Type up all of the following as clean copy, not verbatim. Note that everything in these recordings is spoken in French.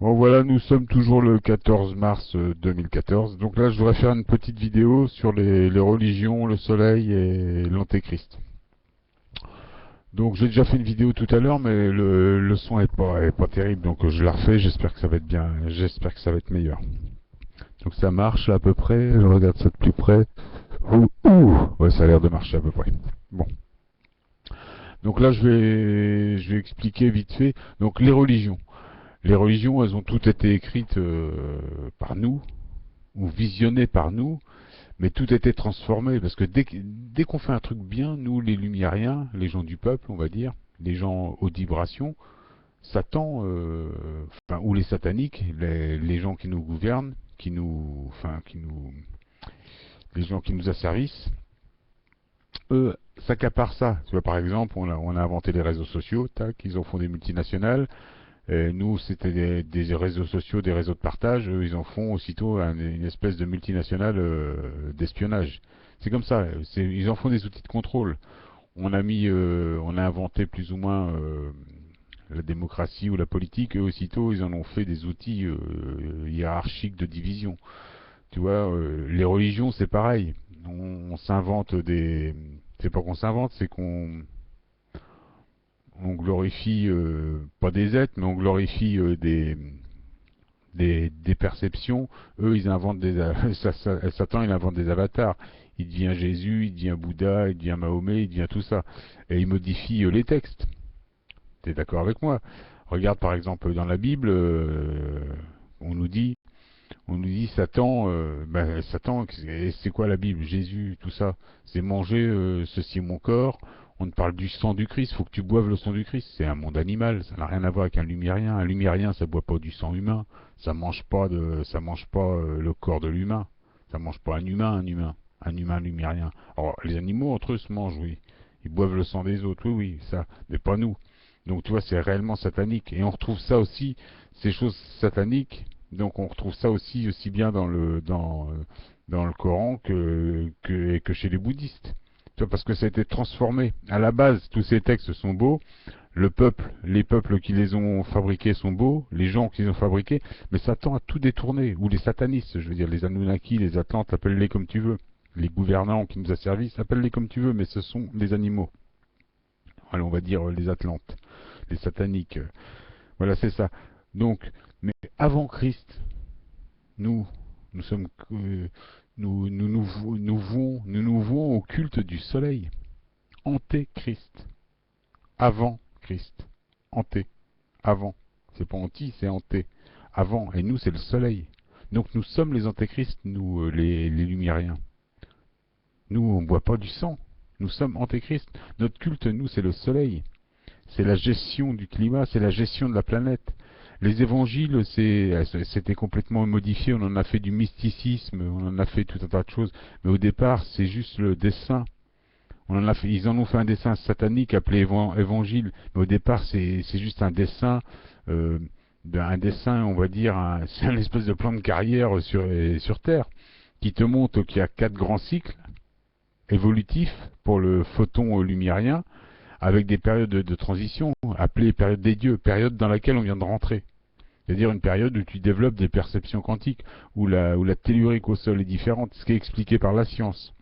Bon voilà, nous sommes toujours le 14 mars 2014. Donc là, je voudrais faire une petite vidéo sur les religions, le soleil et l'antéchrist. Donc j'ai déjà fait une vidéo tout à l'heure, mais le son est pas terrible, donc je la refais. J'espère que ça va être bien, j'espère que ça va être meilleur. Donc ça marche là à peu près. Je regarde ça de plus près. Ouais, ça a l'air de marcher à peu près. Bon. Donc là, je vais expliquer vite fait. Donc les religions. Les religions, elles ont toutes été écrites par nous, ou visionnées par nous, mais tout a été transformé, parce que dès qu'on fait un truc bien, nous, les lumiériens, les gens du peuple, on va dire, les gens aux vibrations, Satan, enfin, ou les sataniques, les gens qui nous gouvernent, les gens qui nous asservissent, eux, s'accaparent ça. Tu vois, par exemple, on a inventé les réseaux sociaux, tac, ils en font des multinationales. Nous, c'était des réseaux sociaux, des réseaux de partage. Eux, ils en font aussitôt une espèce de multinationale d'espionnage. C'est comme ça. Ils en font des outils de contrôle. On a inventé plus ou moins la démocratie ou la politique. Eux, aussitôt, ils en ont fait des outils hiérarchiques de division. Tu vois, les religions, c'est pareil. On s'invente des. C'est pas qu'on s'invente, c'est qu'on glorifie pas des êtres, mais on glorifie des perceptions. Eux, ils inventent Satan, il invente des avatars. Il devient Jésus, il devient Bouddha, il devient Mahomet, il devient tout ça. Et il modifie les textes. T'es d'accord avec moi? Regarde par exemple dans la Bible, on nous dit, Satan, Satan, c'est quoi la Bible? Jésus, tout ça, c'est manger, ceci est mon corps. On te parle du sang du Christ, faut que tu boives le sang du Christ. C'est un monde animal, ça n'a rien à voir avec un lumérien. Un lumérien, ça boit pas du sang humain, ça mange pas le corps de l'humain, ça mange pas un humain lumérien. Alors les animaux entre eux se mangent, oui, ils boivent le sang des autres, oui, oui, ça, mais pas nous. Donc tu vois, c'est réellement satanique, et on retrouve ça aussi, ces choses sataniques. Donc on retrouve ça aussi bien dans le Coran que chez les bouddhistes. Tu vois, parce que ça a été transformé. À la base, tous ces textes sont beaux. Les peuples qui les ont fabriqués sont beaux. Les gens qui les ont fabriqués. Mais Satan a tout détourné. Ou les satanistes, je veux dire, les Anunnaki, les Atlantes, appelle-les comme tu veux. Les gouvernants qui nous asservissent, appelle-les comme tu veux, mais ce sont les animaux. Allez, on va dire les Atlantes, les sataniques. Voilà, c'est ça. Donc, mais avant Christ, nous, nous sommes, nous vouons au culte du soleil. Antéchrist. Avant Christ. Anté. Avant. C'est pas anti, c'est anté. Avant. Et nous, c'est le soleil. Donc nous sommes les antéchrists, nous, les lumiériens. Nous, on ne boit pas du sang. Nous sommes antéchrist. Notre culte, nous, c'est le soleil. C'est la gestion du climat, c'est la gestion de la planète. Les évangiles, c'était complètement modifié, on en a fait du mysticisme, on en a fait tout un tas de choses, mais au départ, c'est juste le dessin. Ils en ont fait un dessin satanique appelé évangile, mais au départ, c'est juste un dessin, euh, un dessin, on va dire, c'est un espèce de plan de carrière sur Terre, qui te montre qu'il y a 4 grands cycles évolutifs pour le photon lumérien, avec des périodes de transition, appelées périodes des dieux, période dans laquelle on vient de rentrer. C'est-à-dire une période où tu développes des perceptions quantiques, où la tellurique au sol est différente, ce qui est expliqué par la science.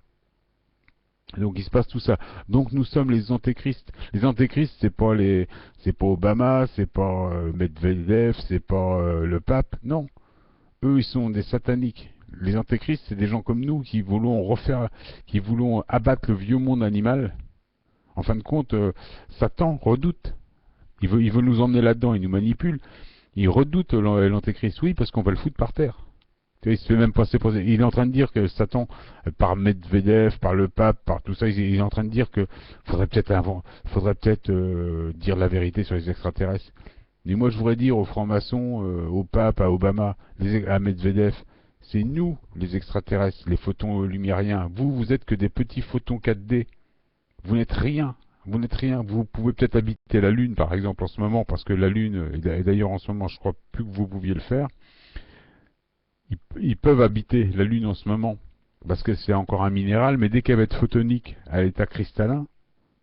Donc il se passe tout ça. Donc nous sommes les antéchrists. Les antéchrists, c'est pas Obama, c'est pas Medvedev, c'est pas le pape. Non, eux ils sont des sataniques. Les antéchrists, c'est des gens comme nous qui voulons abattre le vieux monde animal. En fin de compte, Satan redoute. Il veut nous emmener là-dedans, il nous manipule. Il redoute l'antéchrist, oui, parce qu'on va le foutre par terre. Il se fait même passer pour... Il est en train de dire que Satan, par Medvedev, par le pape, par tout ça, il est en train de dire que faudrait peut-être dire la vérité sur les extraterrestres. Mais moi, je voudrais dire aux francs-maçons, au pape, à Obama, à Medvedev, c'est nous, les extraterrestres, les photons lumériens. Vous êtes que des petits photons 4D. Vous n'êtes rien. Vous n'êtes rien. Vous pouvez peut-être habiter la Lune, par exemple, en ce moment, parce que la Lune, et d'ailleurs en ce moment, je crois plus que vous pouviez le faire. Ils peuvent habiter la Lune en ce moment, parce que c'est encore un minéral, mais dès qu'elle va être photonique à l'état cristallin,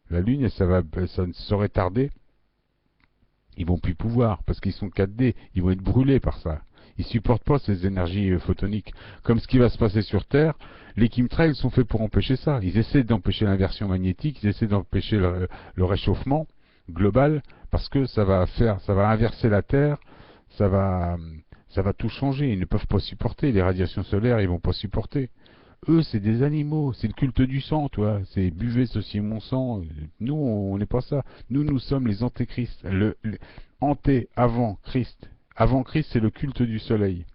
la Lune, ça ne saurait tarder Ils vont plus pouvoir, parce qu'ils sont 4D, ils vont être brûlés par ça. Ils supportent pas ces énergies photoniques. Comme ce qui va se passer sur Terre, les chemtrails sont faits pour empêcher ça. Ils essaient d'empêcher l'inversion magnétique, ils essaient d'empêcher le réchauffement global, parce que ça va inverser la Terre, ça va, ça va tout changer. Ils ne peuvent pas supporter les radiations solaires, ils vont pas supporter. Eux, c'est des animaux, c'est le culte du sang, toi. C'est buvez ceci mon sang. Nous, on n'est pas ça. Nous sommes les antéchrists. Anté, avant Christ. Avant Christ, c'est le culte du soleil.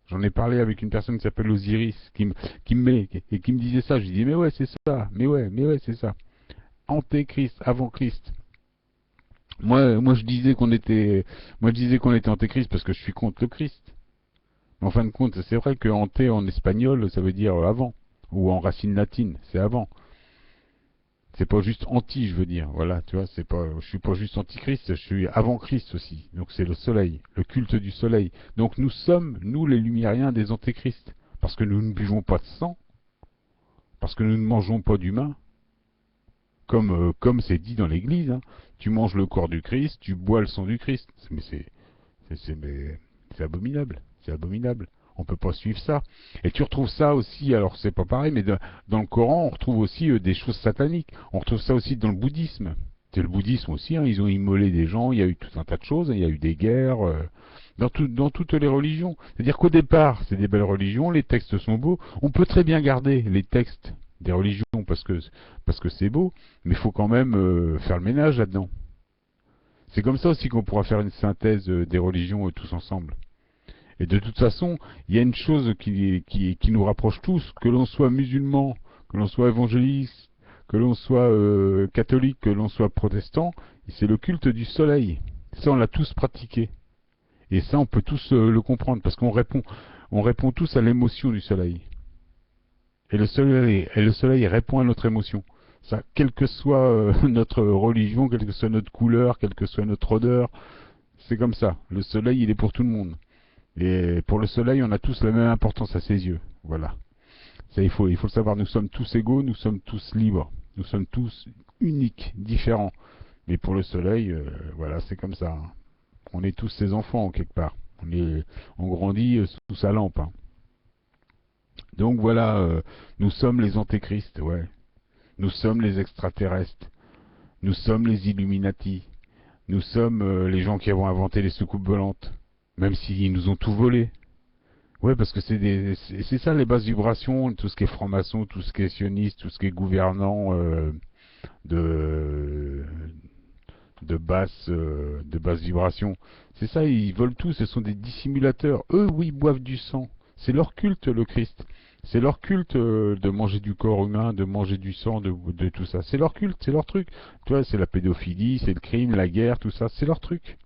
J'en ai parlé avec une personne qui s'appelle Osiris, et qui me disait ça. Je lui dis, mais ouais, c'est ça. Mais ouais, c'est ça. Antéchrist, avant Christ. Moi, je disais qu'on était antéchrist parce que je suis contre le Christ. En fin de compte, c'est vrai que ante en espagnol, ça veut dire avant, ou en racine latine, c'est avant. C'est pas juste anti, je veux dire. Voilà, tu vois, je suis pas juste antichrist, je suis avant Christ aussi. Donc c'est le soleil, le culte du soleil. Donc nous sommes, nous les lumiériens, des antéchrists. Parce que nous ne buvons pas de sang, parce que nous ne mangeons pas d'humains, comme c'est dit dans l'Église. Hein. Tu manges le corps du Christ, tu bois le sang du Christ. Mais c'est abominable. C'est abominable. On peut pas suivre ça. Et tu retrouves ça aussi, alors c'est pas pareil, mais dans le Coran, on retrouve aussi des choses sataniques. On retrouve ça aussi dans le bouddhisme. C'est le bouddhisme aussi, hein, ils ont immolé des gens, il y a eu tout un tas de choses, hein, il y a eu des guerres, dans toutes les religions. C'est-à-dire qu'au départ, c'est des belles religions, les textes sont beaux. On peut très bien garder les textes des religions parce que c'est beau, mais il faut quand même faire le ménage là-dedans. C'est comme ça aussi qu'on pourra faire une synthèse des religions tous ensemble. Et de toute façon, il y a une chose qui nous rapproche tous, que l'on soit musulman, que l'on soit évangéliste, que l'on soit catholique, que l'on soit protestant, c'est le culte du soleil. Ça, on l'a tous pratiqué. Et ça, on peut tous le comprendre, parce on répond tous à l'émotion du soleil. Et le soleil répond à notre émotion. Ça, quelle que soit notre religion, quelle que soit notre couleur, quelle que soit notre odeur, c'est comme ça. Le soleil, il est pour tout le monde. Et pour le soleil, on a tous la même importance à ses yeux. Voilà. Ça, il faut le savoir. Nous sommes tous égaux, nous sommes tous libres. Nous sommes tous uniques, différents. Mais pour le soleil, voilà, c'est comme ça. Hein. On est tous ses enfants, quelque part. On grandit sous sa lampe. Hein. Donc voilà, nous sommes les antéchrists, ouais. Nous sommes les extraterrestres. Nous sommes les Illuminati. Nous sommes les gens qui avons inventé les soucoupes volantes. Même s'ils nous ont tout volé. Ouais, parce que c'est ça les basses vibrations, tout ce qui est franc-maçon, tout ce qui est sioniste, tout ce qui est gouvernant de de basse vibration. C'est ça, ils volent tout, ce sont des dissimulateurs. Eux, oui, boivent du sang. C'est leur culte, le Christ. C'est leur culte de manger du corps humain, de manger du sang, de tout ça. C'est leur culte, c'est leur truc. Tu vois, c'est la pédophilie, c'est le crime, la guerre, tout ça. C'est leur truc.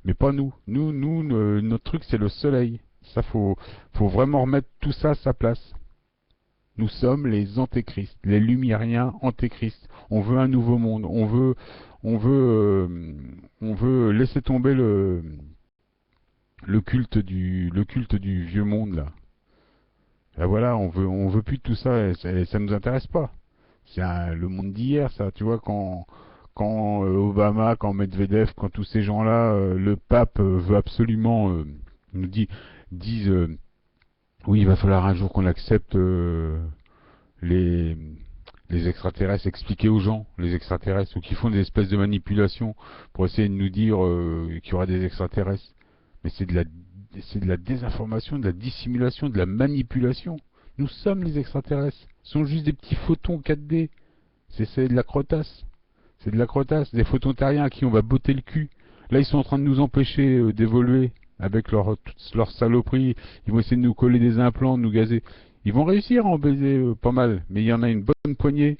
Mais pas nous. Notre truc, c'est le soleil. Ça, faut vraiment remettre tout ça à sa place. Nous sommes les antéchrists, les lumiériens antéchrists. On veut un nouveau monde. On veut, on veut laisser tomber le culte du vieux monde là. Là voilà, on veut plus de tout ça. Et ça nous intéresse pas. Le monde d'hier, ça. Tu vois quand Obama, quand Medvedev, quand tous ces gens-là, le pape veut absolument nous disent oui, il va falloir un jour qu'on accepte les, les extraterrestres, expliquer aux gens, les extraterrestres, ou qui font des espèces de manipulations pour essayer de nous dire qu'il y aura des extraterrestres. Mais c'est de la désinformation, de la dissimulation, de la manipulation. Nous sommes les extraterrestres. Ce sont juste des petits photons 4D. C'est de la crotasse. C'est de la crotasse. Des photons terriens à qui on va botter le cul. Là, ils sont en train de nous empêcher d'évoluer avec toutes leurs saloperies. Ils vont essayer de nous coller des implants, de nous gazer. Ils vont réussir à en baiser pas mal, mais il y en a une bonne poignée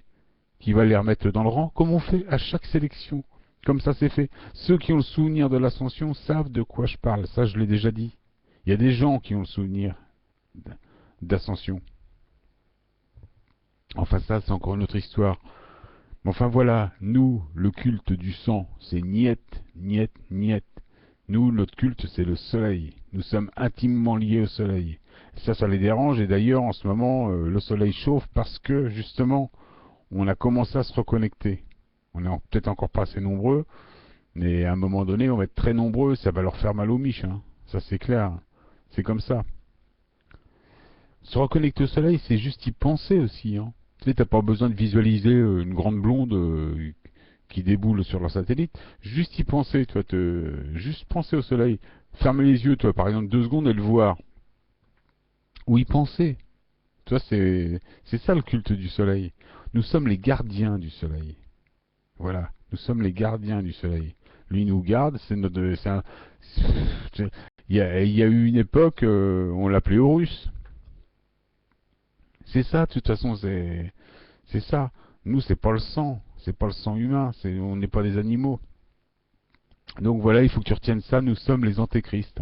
qui va les remettre dans le rang, comme on fait à chaque sélection. Comme ça c'est fait. Ceux qui ont le souvenir de l'ascension savent de quoi je parle. Ça, je l'ai déjà dit. Il y a des gens qui ont le souvenir d'ascension. Enfin, ça, c'est encore une autre histoire. Mais enfin voilà, nous, le culte du sang, c'est niet, niet, niet. Nous, notre culte, c'est le soleil. Nous sommes intimement liés au soleil. Ça les dérange. Et d'ailleurs, en ce moment, le soleil chauffe parce que, justement, on a commencé à se reconnecter. On est peut-être encore pas assez nombreux, Mais à un moment donné, on va être très nombreux, ça va leur faire mal aux miches, hein. Ça c'est clair. C'est comme ça. Se reconnecter au soleil, c'est juste y penser aussi, hein. Tu sais, t'as pas besoin de visualiser une grande blonde qui déboule sur leur satellite. Juste y penser, toi, juste penser au soleil. Fermer les yeux, toi, par exemple, 2 secondes et le voir. Ou y penser. Toi, c'est ça le culte du soleil. Nous sommes les gardiens du soleil. Voilà, nous sommes les gardiens du soleil. Lui nous garde, c'est notre, c'est- il y a eu une époque, on l'appelait Horus. C'est ça, de toute façon, c'est ça. Nous, c'est pas le sang humain, on n'est pas des animaux. Donc voilà, il faut que tu retiennes ça. Nous sommes les antéchrists.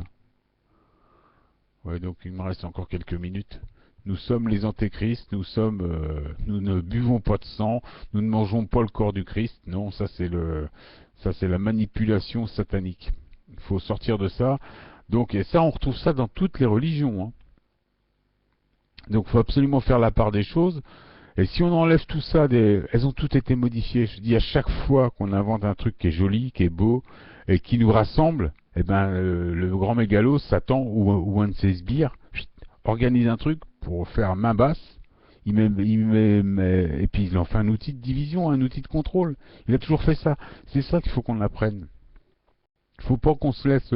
Ouais, donc il me reste encore quelques minutes. Nous sommes les antéchrists, nous ne buvons pas de sang, nous ne mangeons pas le corps du Christ. Non, ça c'est la manipulation satanique. Il faut sortir de ça. Donc, et ça, on retrouve ça dans toutes les religions, hein. Donc, il faut absolument faire la part des choses. Et si on enlève tout ça, elles ont toutes été modifiées. Je dis à chaque fois qu'on invente un truc qui est joli, qui est beau et qui nous rassemble, eh ben le grand mégalo, Satan ou un de ses sbires, organise un truc pour faire main basse. Et puis il en fait un outil de division, un outil de contrôle. Il a toujours fait ça. C'est ça qu'il faut qu'on apprenne. Il faut pas qu'on se laisse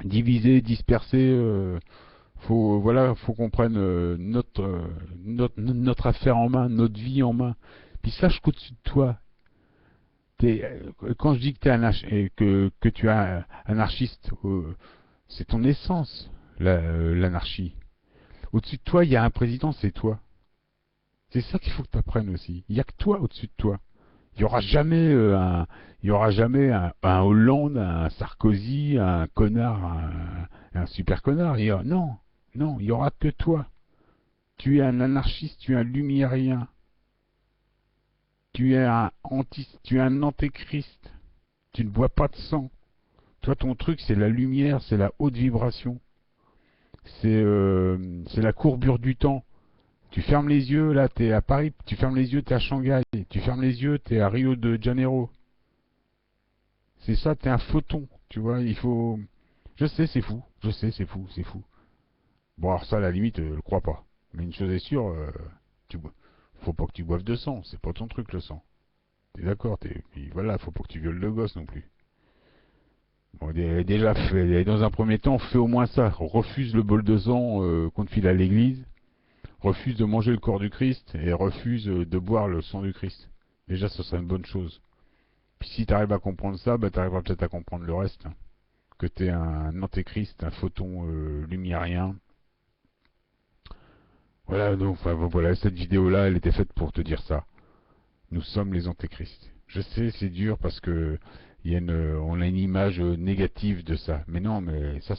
diviser, disperser. Faut qu'on prenne notre affaire en main, notre vie en main. Puis sache qu'au-dessus de toi, quand je dis que, que tu es un anarchiste, c'est ton essence, l'anarchie. Au-dessus de toi, il y a un président, c'est toi. C'est ça qu'il faut que tu apprennes aussi. Il n'y a que toi au-dessus de toi. Il n'y aura jamais il y aura jamais un Hollande, un Sarkozy, un connard, un super connard. Non, non, il y aura que toi. Tu es un anarchiste, tu es un lumiérien, tu es un antéchrist. Tu ne bois pas de sang. Toi, ton truc, c'est la lumière, c'est la haute vibration, c'est la courbure du temps. Tu fermes les yeux, là, t'es à Paris, tu fermes les yeux, t'es à Shanghai, tu fermes les yeux, t'es à Rio de Janeiro. C'est ça, t'es un photon, tu vois, il faut... Je sais, c'est fou, je sais, c'est fou, c'est fou. Bon, alors ça, à la limite, je le crois pas. Mais une chose est sûre, tu bois... faut pas que tu boives de sang, c'est pas ton truc le sang. T'es d'accord, puis voilà, faut pas que tu violes le gosse non plus. Bon, déjà, dans un premier temps, fais au moins ça. Refuse le bol de sang qu'on te file à l'église. Refuse de manger le corps du Christ et refuse de boire le sang du Christ. Déjà, ce serait une bonne chose. Puis si tu arrives à comprendre ça, bah, tu arriveras peut-être à comprendre le reste, hein. Que tu es un antéchrist, un photon lumérien. Voilà, donc enfin, voilà, cette vidéo-là, elle était faite pour te dire ça. Nous sommes les antéchrists. Je sais, c'est dur parce que on a une image négative de ça. Mais non, mais ça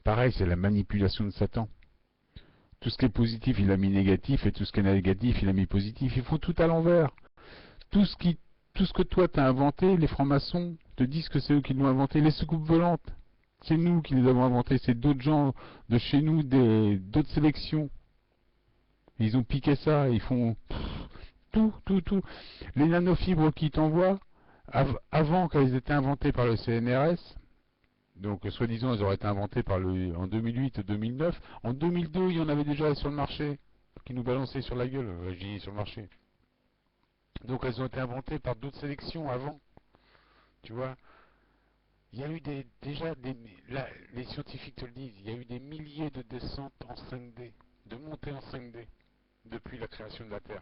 pareil, c'est la manipulation de Satan. Tout ce qui est positif, il a mis négatif, et tout ce qui est négatif, il a mis positif. Ils font tout à l'envers. Tout ce qui, tout ce que toi t'as inventé, les francs-maçons te disent que c'est eux qui l'ont inventé. Les soucoupes volantes, c'est nous qui les avons inventés. C'est d'autres gens de chez nous, d'autres sélections. Ils ont piqué ça, ils font tout, tout, tout. Les nanofibres qu'ils t'envoient, avant qu'elles aient été inventées par le CNRS, donc soi-disant elles auraient été inventées en 2008-2009, en 2002 il y en avait déjà sur le marché, qui nous balançaient sur la gueule, je dis sur le marché. Donc elles ont été inventées par d'autres sélections avant, tu vois. Il y a eu déjà les scientifiques te le disent, il y a eu des milliers de descentes en 5D, de montées en 5D, depuis la création de la Terre.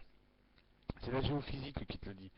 C'est la géophysique qui te le dit.